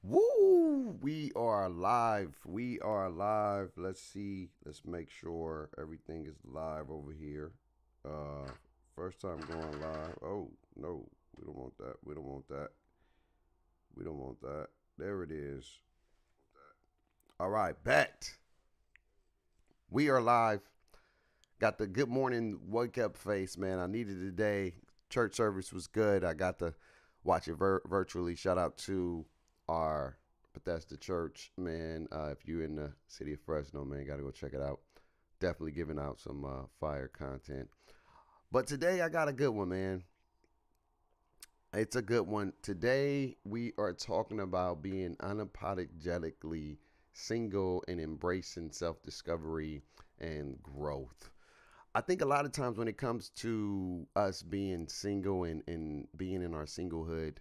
Woo! We are live. We are live. Let's see. Let's make sure everything is live over here. Uh, First time going live. Oh no, we don't want that. We don't want that. We don't want that. There it is. All right, bet. We are live. Got the good morning wake up face, man. I needed it today. Church service was good. I got to watch it virtually. Shout out to our Bethesda Church, man. If you're in the city of Fresno, man, got to go check it out. Definitely giving out some fire content. But today I got a good one, man. It's a good one. Today we are talking about being unapologetically single and embracing self discovery and growth. I think a lot of times when it comes to us being single and being in our singlehood,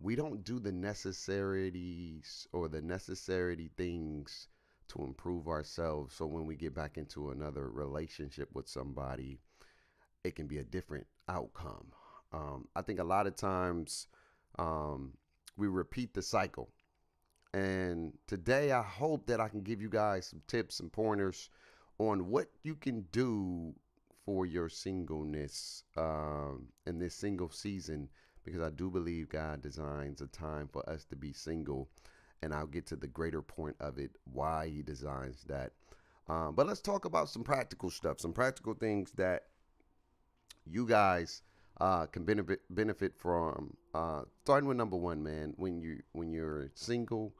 we don't do the necessarities or the necessary things to improve ourselves. So when we get back into another relationship with somebody, it can be a different outcome. I think a lot of times um, we repeat the cycle. And today, I hope that I can give you guys some tips and pointers on what you can do for your singleness in this single season, because I do believe God designs a time for us to be single. And I'll get to the greater point of it, why He designs that. But let's talk about some practical stuff, some practical things that you guys can benefit from. Starting with number one, man, when you're single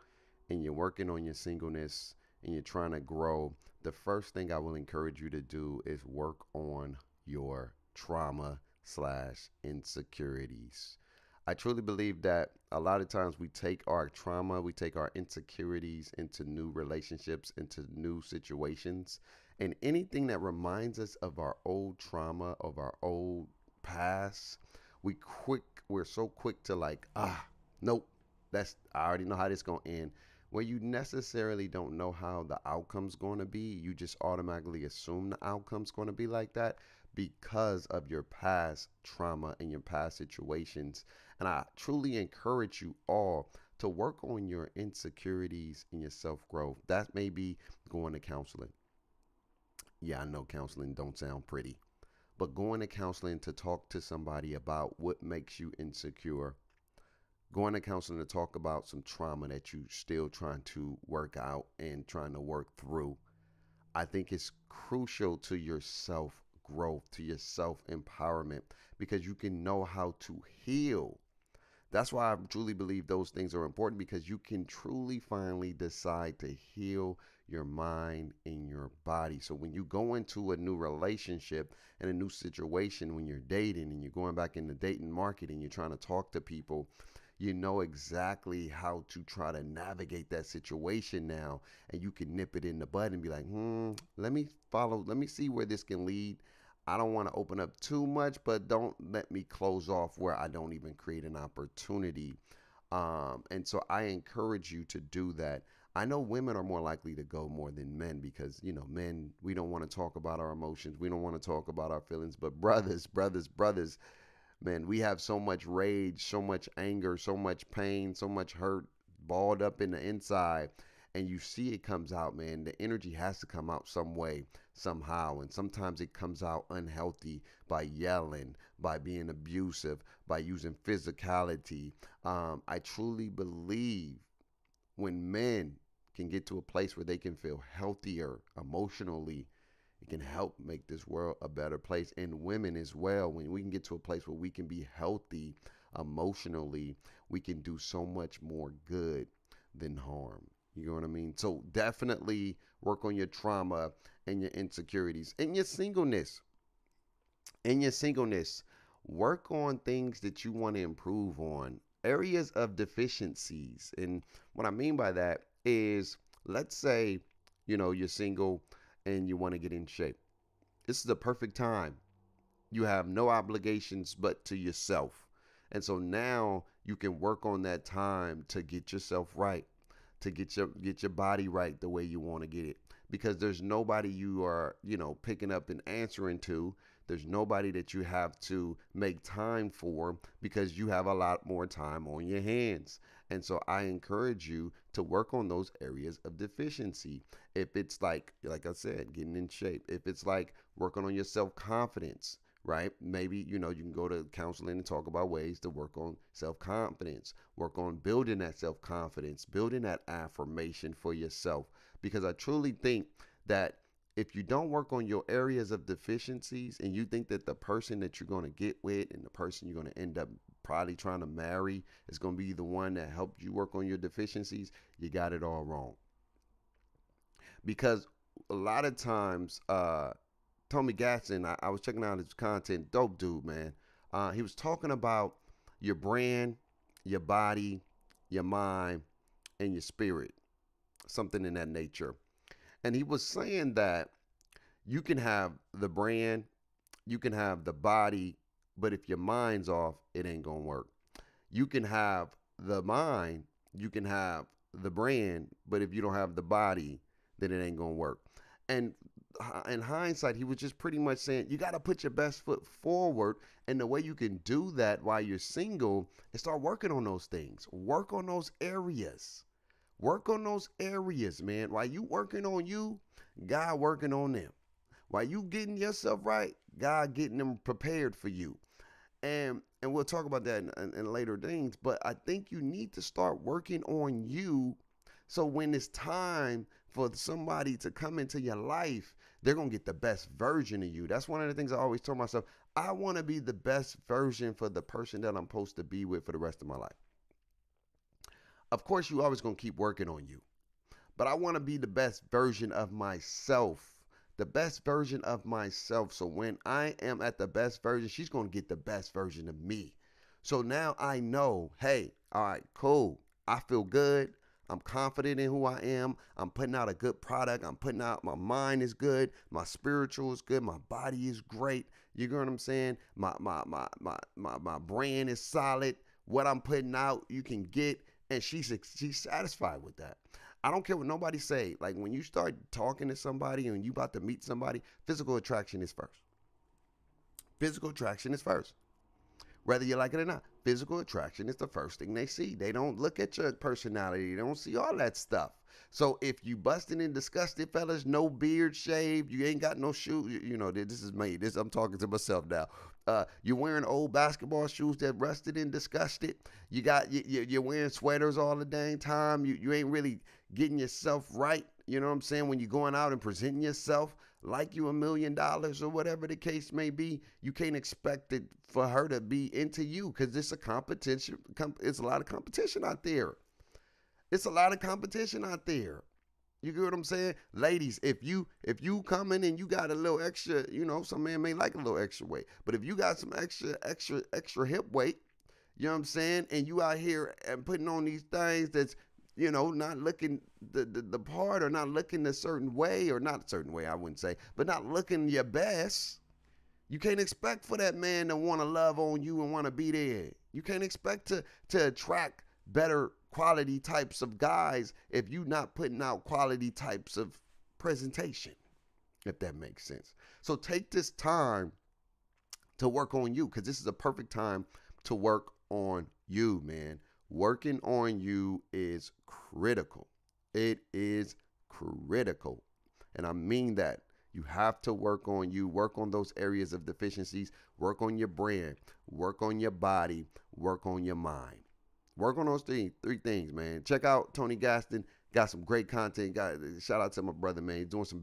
and you're working on your singleness and you're trying to grow, the first thing I will encourage you to do is work on your trauma slash insecurities. I truly believe that a lot of times we take our trauma, we take our insecurities into new relationships, into new situations, and anything that reminds us of our old trauma, of our old past, we're so quick to like, nope, that's I already know how this gonna end. Where you necessarily don't know how the outcome's gonna be, you just automatically assume the outcome's gonna be like that because of your past trauma and your past situations. And I truly encourage you all to work on your insecurities and your self growth. That may be going to counseling. Yeah, I know counseling don't sound pretty, but going to counseling to talk to somebody about what makes you insecure, going to counseling to talk about some trauma that you still trying to work out and trying to work through. I think it's crucial to your self growth, to your self empowerment, because you can know how to heal. That's why I truly believe those things are important, because you can truly finally decide to heal your mind and your body. So when you go into a new relationship and a new situation, when you're dating and you're going back in the dating market and you're trying to talk to people, you know exactly how to try to navigate that situation now, and you can nip it in the bud and be like, let me follow, let me see where this can lead. I don't want to open up too much, but don't let me close off where I don't even create an opportunity. And so I encourage you to do that. I know women are more likely to go more than men, because, men, we don't want to talk about our emotions. We don't want to talk about our feelings. But brothers, man, we have so much rage, so much anger, so much pain, so much hurt balled up in the inside. And you see it comes out, man. The energy has to come out some way, somehow. And sometimes it comes out unhealthy by yelling, by being abusive, by using physicality. I truly believe when men can get to a place where they can feel healthier emotionally, it can help make this world a better place. And women as well, when we can get to a place where we can be healthy emotionally, we can do so much more good than harm. You know what I mean? So definitely work on your trauma and your insecurities and your singleness. In your singleness, work on things that you want to improve on, areas of deficiencies. And what I mean by that is, let's say, you're single and you want to get in shape. This is the perfect time. You have no obligations but to yourself. And so now you can work on that time to get yourself right, to get your body right the way you want to get it. Because there's nobody you are, picking up and answering There's nobody that you have to make time for because you have a lot more time on your hands. And so I encourage you to work on those areas of deficiency. If it's like I said, getting in shape, if it's like working on your self confidence, right? Maybe, you can go to counseling and talk about ways to work on self confidence, work on building that self confidence, building that affirmation for yourself. Because I truly think that if you don't work on your areas of deficiencies and you think that the person that you're going to get with and the person you're going to end up probably trying to marry is going to be the one that helped you work on your deficiencies, you got it all wrong. Because a lot of times, Tommy Gatson, I was checking out his content, dope dude, man. He was talking about your brand, your body, your mind, and your spirit, something in that nature. And he was saying that you can have the brand, you can have the body, but if your mind's off, it ain't gonna work. You can have the mind, you can have the brand, but if you don't have the body, then it ain't gonna work. And in hindsight, he was just pretty much saying you got to put your best foot forward. And the way you can do that while you're single is start working on those things, work on those areas. Work on those areas, man. While you working on you, God working on them. While you getting yourself right, God getting them prepared for you. And we'll talk about that in later things. But I think you need to start working on you, so when it's time for somebody to come into your life, they're gonna get the best version of you. That's one of the things I always tell myself. I want to be the best version for the person that I'm supposed to be with for the rest of my life. Of course, you always gonna keep working on you, but I want to be the best version of myself. The best version of myself. So when I am at the best version, she's going to get the best version of me. So now I know, hey, all right, cool. I feel good. I'm confident in who I am. I'm putting out a good product. I'm putting out, my mind is good. My spiritual is good. My body is great. You get what I'm saying? My brand is solid. What I'm putting out, you can get. And she's satisfied with that. I don't care what nobody say. Like when you start talking to somebody and you about to meet somebody, physical attraction is first. Physical attraction is first. Whether you like it or not, physical attraction is the first thing they see. They don't look at your personality. They don't see all that stuff. So if you busting and disgusted, fellas, no beard shaved, you ain't got no shoes. This is me. This I'm talking to myself now. You're wearing old basketball shoes that rusted and disgusted. You're wearing sweaters all the dang time. You ain't really getting yourself right. You know what I'm saying? When you're going out and presenting yourself like you $1,000,000 or whatever the case may be, you can't expect it for her to be into you because it's a competition. It's a lot of competition out there. It's a lot of competition out there. You get what I'm saying? Ladies, if you come in and you got a little extra, some men may like a little extra weight. But if you got some extra hip weight, you know what I'm saying? And you out here and putting on these things that's, not looking the part or not looking a certain way or not a certain way, I wouldn't say, but not looking your best. You can't expect for that man to want to love on you and want to be there. You can't expect to attract better quality types of guys if you're not putting out quality types of presentation, if that makes sense. So take this time to work on you because this is a perfect time to work on you, man. Working on you is critical. It is critical. And I mean that. You have to work on you, work on those areas of deficiencies, work on your brand, work on your body, work on your mind. Work on those three things, man. Check out Tony Gaston. Got some great content. Shout out to my brother, man. He's doing some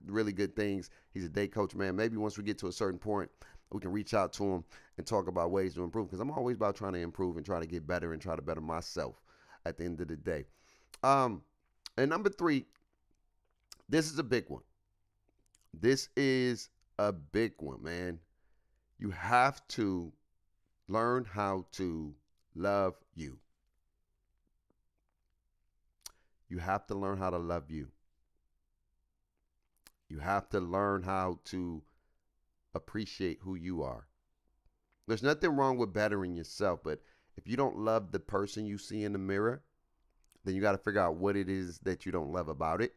really good things. He's a day coach, man. Maybe once we get to a certain point, we can reach out to him and talk about ways to improve. Because I'm always about trying to improve and try to get better and try to better myself at the end of the day. And number 3, this is a big one. This is a big one, man. You have to learn how to love you. You have to learn how to love you. You have to learn how to appreciate who you are. There's nothing wrong with bettering yourself, but if you don't love the person you see in the mirror, then you got to figure out what it is that you don't love about it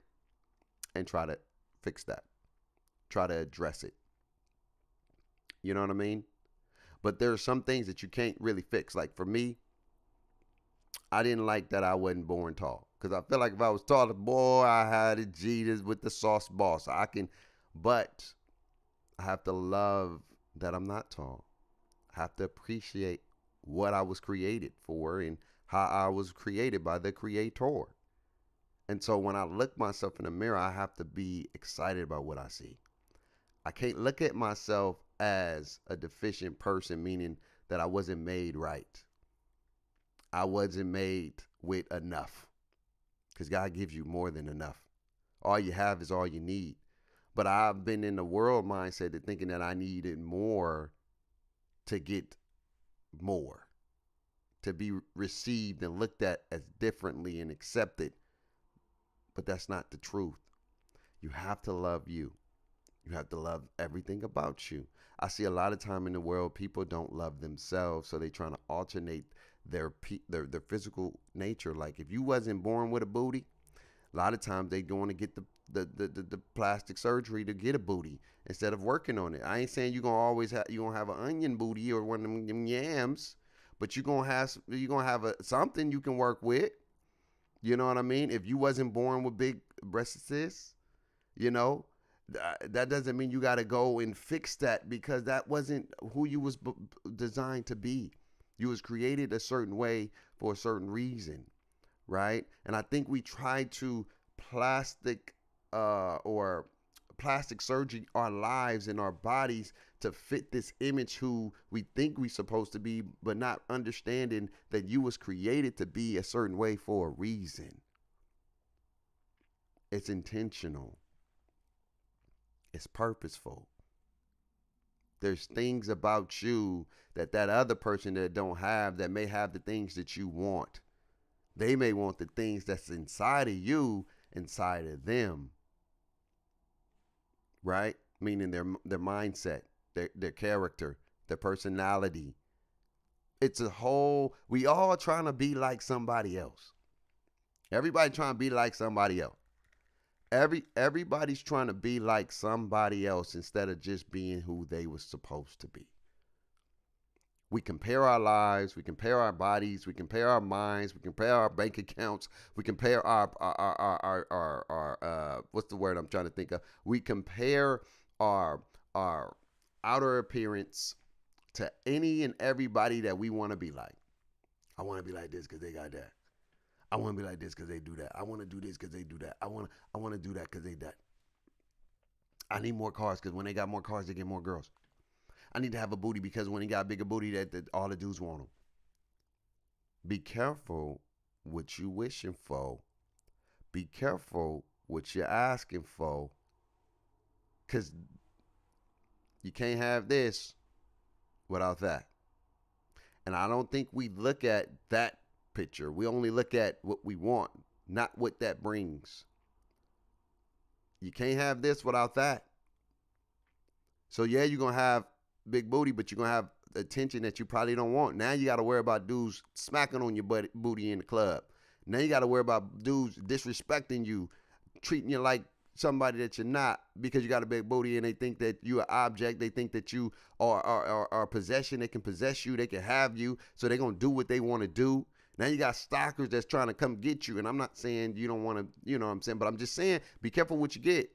and try to fix that. Try to address it. You know what I mean? But there are some things that you can't really fix. Like for me, I didn't like that I wasn't born tall. Because I feel like if I was taller, boy, I had a Jesus with the sauce boss. I can, but I have to love that I'm not tall. I have to appreciate what I was created for and how I was created by the creator. And so when I look myself in the mirror, I have to be excited about what I see. I can't look at myself as a deficient person, meaning that I wasn't made right. I wasn't made with enough because God gives you more than enough. All you have is all you need. But I've been in the world mindset of thinking that I needed more to get more, to be received and looked at as differently and accepted. But that's not the truth. You have to love you. You have to love everything about you. I see a lot of time in the world people don't love themselves, so they trying to alternate their physical nature. Like if you wasn't born with a booty, a lot of times they going to get the plastic surgery to get a booty instead of working on it. I ain't saying you gonna have an onion booty or one of them yams, but you gonna have something you can work with. You know what I mean? If you wasn't born with big breasts, you know, that doesn't mean you got to go and fix that because that wasn't who you was designed to be. You was created a certain way for a certain reason, right? And I think we try to plastic or plastic surgery our lives and our bodies to fit this image who we think we supposed to be, but not understanding that you was created to be a certain way for a reason. It's intentional. It's purposeful. There's things about you that other person that don't have that may have the things that you want. They may want the things that's inside of you inside of them, right? Meaning their mindset, their character, their personality. It's a whole. We all trying to be like somebody else. Everybody trying to be like somebody else. Everybody's trying to be like somebody else instead of just being who they were supposed to be. We compare our lives, we compare our bodies, we compare our minds, we compare our bank accounts, we compare our what's the word I'm trying to think of? We compare our outer appearance to any and everybody that we want to be like. I want to be like this because they got that. I want to be like this because they do that. I want to do this because they do that. I want to do that because they that. I need more cars because when they got more cars, they get more girls. I need to have a booty because when he got a bigger booty, that all the dudes want him. Be careful what you wishing for. Be careful what you're asking for. Because you can't have this without that. And I don't think we look at that picture. We only look at what we want, not what that brings. You can't have this without that. So yeah, you're going to have big booty, but you're going to have attention that you probably don't want. Now you got to worry about dudes smacking on your booty in the club. Now you got to worry about dudes disrespecting you, treating you like somebody that you're not because you got a big booty and they think that you're an object. They think that you are a possession. They can possess you. They can have you. So they're going to do what they want to do. Now you got stalkers that's trying to come get you. And I'm not saying you don't want to, you know what I'm saying, but I'm just saying be careful what you get.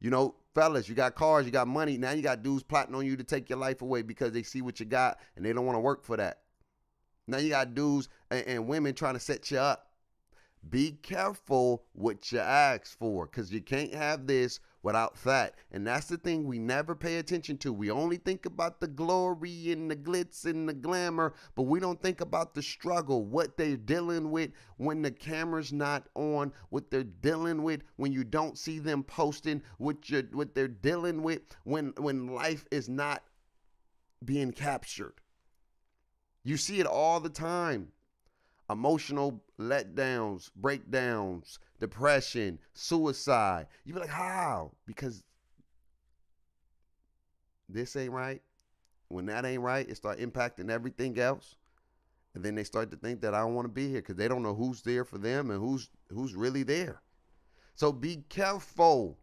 You know, fellas, you got cars, you got money. Now you got dudes plotting on you to take your life away because they see what you got and they don't want to work for that. Now you got dudes and women trying to set you up. Be careful what you ask for because you can't have this without that. And that's the thing we never pay attention to. We only think about the glory and the glitz and the glamour, but we don't think about the struggle, what they're dealing with when the camera's not on, what they're dealing with when you don't see them posting, what they're dealing with when life is not being captured. You see it all the time. Emotional letdowns, breakdowns, depression, suicide. You be like, how? Because this ain't right. When that ain't right, it start impacting everything else. And then they start to think that I don't want to be here because they don't know who's there for them and who's really there. So be careful.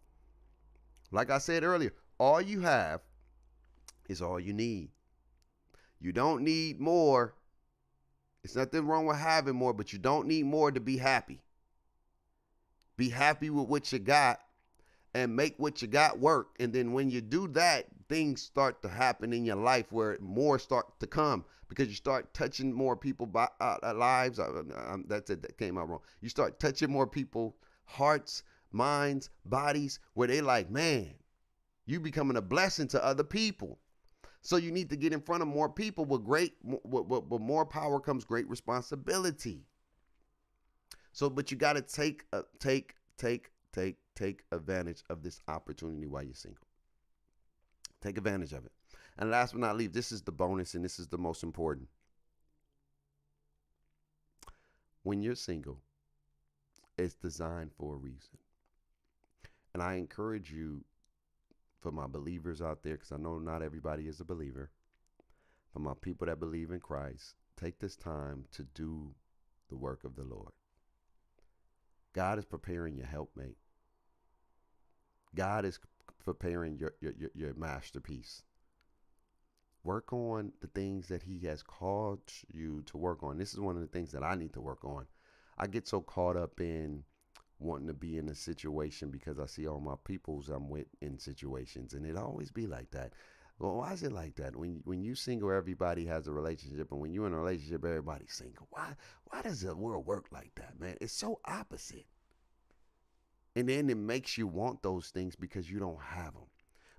Like I said earlier, all you have is all you need. You don't need more. It's nothing wrong with having more, but you don't need more to be happy. Be happy with what you got and make what you got work. And then when you do that, things start to happen in your life where more start to come because you start touching more people lives. That's it. That came out wrong. You start touching more people, hearts, minds, bodies, where they like, man, you becoming a blessing to other people. So you need to get in front of more people with more power comes great responsibility. So, but you got to take advantage of this opportunity while you're single. Take advantage of it. And last but not least, this is the bonus, and this is the most important. When you're single, it's designed for a reason. And I encourage you, for my believers out there, because I know not everybody is a believer, for my people that believe in Christ, take this time to do the work of the Lord. God is preparing your helpmate. God is preparing your masterpiece. Work on the things that he has called you to work on. This is one of the things that I need to work on. I get so caught up in wanting to be in a situation because I see all my peoples I'm with in situations, and it always be like that. Well, why is it like that? When you single, everybody has a relationship, and when you're in a relationship, everybody's single. Why does the world work like that, man? It's so opposite. And then it makes you want those things because you don't have them.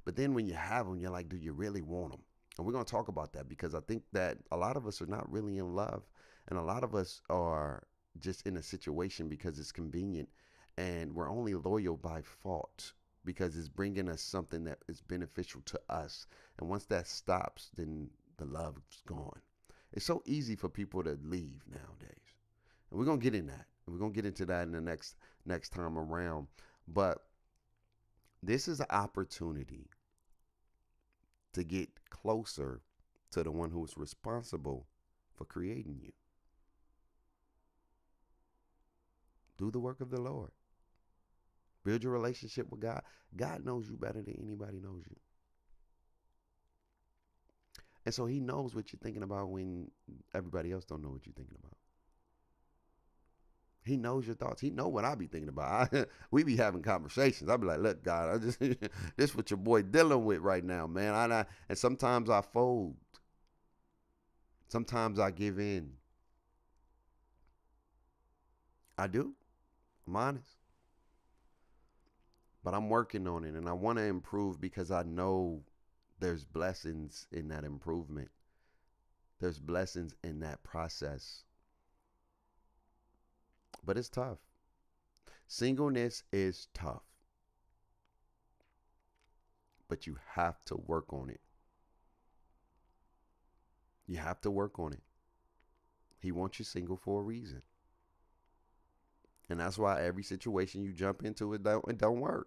But then when you have them, you're like, do you really want them? And we're going to talk about that because I think that a lot of us are not really in love. And a lot of us are just in a situation because it's convenient. And we're only loyal by fault because it's bringing us something that is beneficial to us. And once that stops, then the love's gone. It's so easy for people to leave nowadays. And we're going to get in that. And we're going to get into that in the next time around. But this is an opportunity to get closer to the one who is responsible for creating you. Do the work of the Lord. Build your relationship with God. God knows you better than anybody knows you. And so he knows what you're thinking about when everybody else don't know what you're thinking about. He knows your thoughts. He know what I be thinking about. We be having conversations. I be like, look, God, this what your boy dealing with right now, man. And sometimes I fold. Sometimes I give in. I do. I'm honest. But I'm working on it, and I want to improve because I know there's blessings in that improvement. There's blessings in that process. But it's tough. Singleness is tough. But you have to work on it. You have to work on it. He wants you single for a reason. And that's why every situation you jump into, it don't work.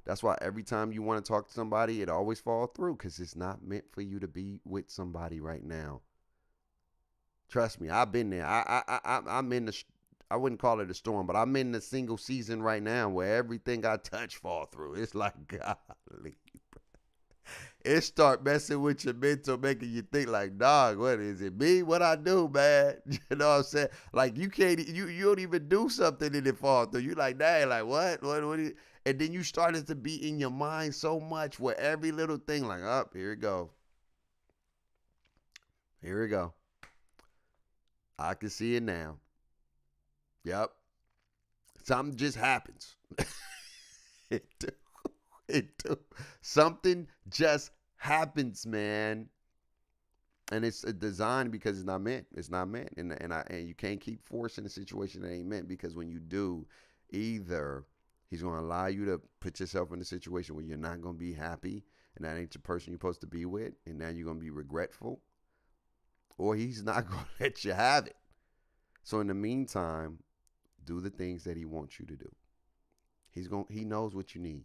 That's why every time you want to talk to somebody, it always falls through because it's not meant for you to be with somebody right now. Trust me, I've been there. I'm in the, I wouldn't call it a storm, but I'm in the single season right now where everything I touch fall through. It's like, golly. It start messing with your mental, making you think like, dog, what is it? Me? What I do, man? You know what I'm saying? Like you can't, you don't even do something and it fall through. You like, dang, like what? What do you? And then you started to be in your mind so much where every little thing like, up, here we go. Here we go. I can see it now. Yep. Something just happens. it do. It do. Something just happens, man. And it's a design because it's not meant. It's not meant. And you can't keep forcing a situation that ain't meant because when you do, either he's going to allow you to put yourself in a situation where you're not going to be happy and that ain't the person you're supposed to be with, and now you're going to be regretful, or he's not going to let you have it. So in the meantime, do the things that he wants you to do. He knows what you need.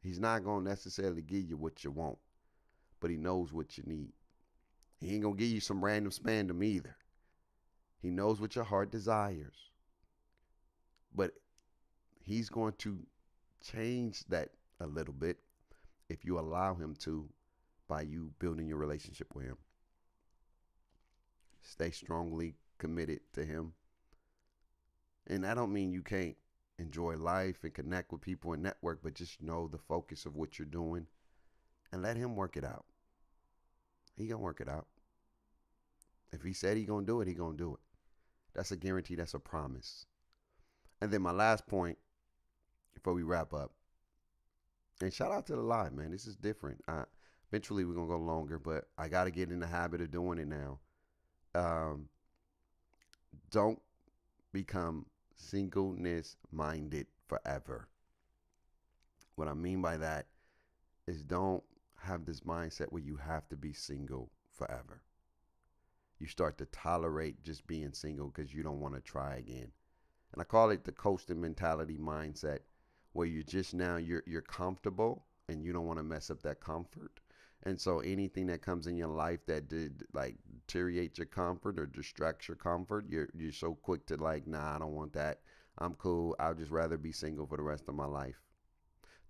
He's not going to necessarily give you what you want, but he knows what you need. He ain't going to give you some random spandom either. He knows what your heart desires. But he's going to change that a little bit if you allow him to by you building your relationship with him. Stay strongly committed to him. And I don't mean you can't enjoy life and connect with people and network, but just know the focus of what you're doing and let him work it out. He gonna work it out. If he said he gonna do it, he gonna do it. That's a guarantee. That's a promise. And then my last point before we wrap up, and shout out to the live, man. This is different. Eventually we're gonna go longer, but I gotta get in the habit of doing it now. Um, don't become singleness minded forever. What I mean by that is don't have this mindset where you have to be single forever. You start to tolerate just being single because you don't want to try again. And I call it the coasting mentality mindset, where you're just now you're comfortable and you don't want to mess up that comfort. And so anything that comes in your life that did like deteriorate your comfort or distract your comfort, you're so quick to like, nah, I don't want that. I'm cool. I'll just rather be single for the rest of my life.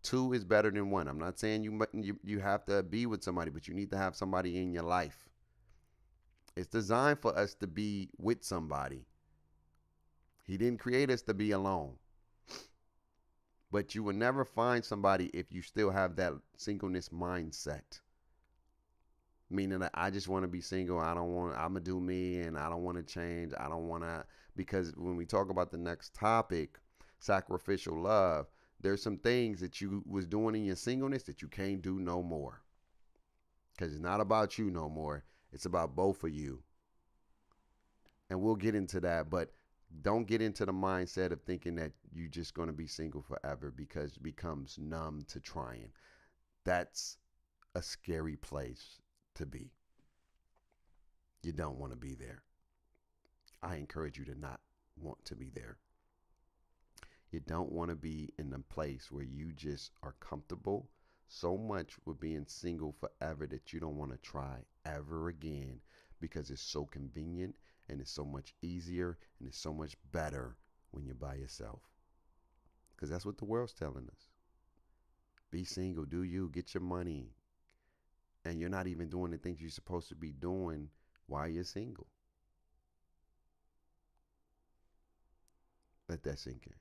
Two is better than one. I'm not saying you have to be with somebody, but you need to have somebody in your life. It's designed for us to be with somebody. He didn't create us to be alone. But you will never find somebody if you still have that singleness mindset. Meaning that I just want to be single. I'm going to do me and I don't want to change. I don't want to, because when we talk about the next topic, sacrificial love, there's some things that you was doing in your singleness that you can't do no more. Because it's not about you no more. It's about both of you. And we'll get into that. But don't get into the mindset of thinking that you're just going to be single forever, because it becomes numb to trying. That's a scary place to be. You don't want to be there. I encourage you to not want to be there. You don't want to be in a place where you just are comfortable so much with being single forever that you don't want to try ever again, because it's so convenient and it's so much easier and it's so much better when you're by yourself. Because that's what the world's telling us. Be single, do you, get your money. And you're not even doing the things you're supposed to be doing while you're single. Let that sink in.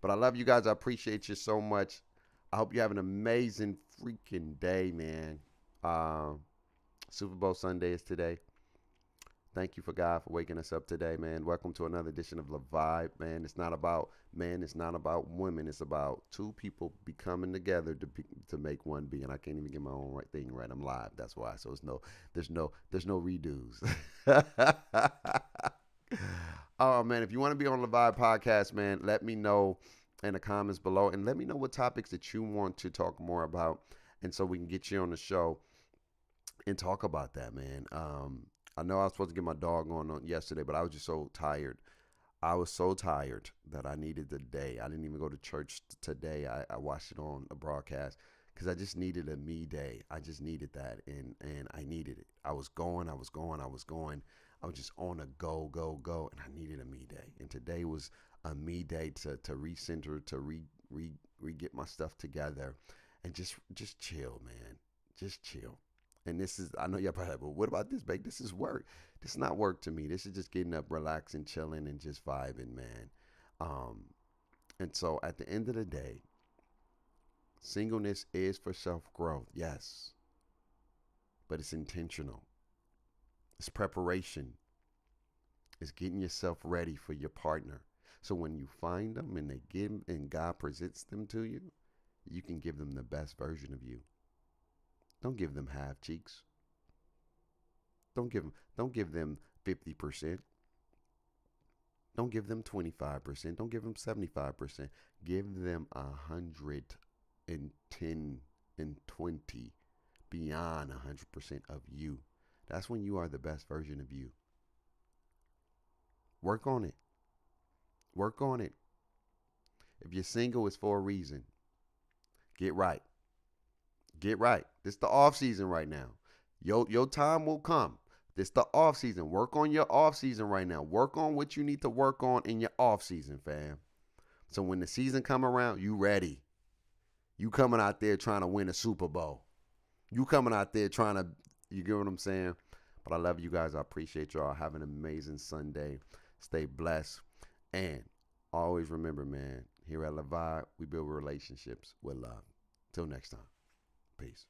But I love you guys. I appreciate you so much. I hope you have an amazing freaking day, man. Super Bowl Sunday is today. Thank you for God for waking us up today, man. Welcome to another edition of La Vibe, man. It's not about men. It's not about women. It's about two people becoming together to make one being. I can't even get my own right thing right. I'm live. That's why. So there's no redos. Oh man, if you want to be on the Vibe podcast, man, let me know in the comments below, and let me know what topics that you want to talk more about, and so we can get you on the show and talk about that, man. I know I was supposed to get my dog on yesterday, but I was just so tired. I was so tired that I needed the day. I didn't even go to church today. I watched it on a broadcast because I just needed a me day. I just needed that, and I needed it. I was going. I was just on a go, and I needed a me day. And today was a me day to recenter, to get my stuff together, and just chill, man. Just chill. And this is, I know y'all probably like, well, what about this, babe? This is work. This is not work to me. This is just getting up, relaxing, chilling, and just vibing, man. And so at the end of the day, singleness is for self-growth, yes. But it's intentional. It's preparation. It's getting yourself ready for your partner. So when you find them and God presents them to you, you can give them the best version of you. Don't give them half cheeks. Don't give them 50%. Don't give them 25%. Don't give them 75%. Give them 110 and 20, beyond 100% of you. That's when you are the best version of you. Work on it. Work on it. If you're single, it's for a reason. Get right. Get right. This is the off season right now. Your time will come. This is the off season. Work on your off season right now. Work on what you need to work on in your off season, fam. So when the season come around, you ready. You coming out there trying to win a Super Bowl. You coming out there trying to, you get what I'm saying? But I love you guys. I appreciate y'all. Have an amazing Sunday. Stay blessed. And always remember, man, here at Levi, we build relationships with love. Till next time. Peace.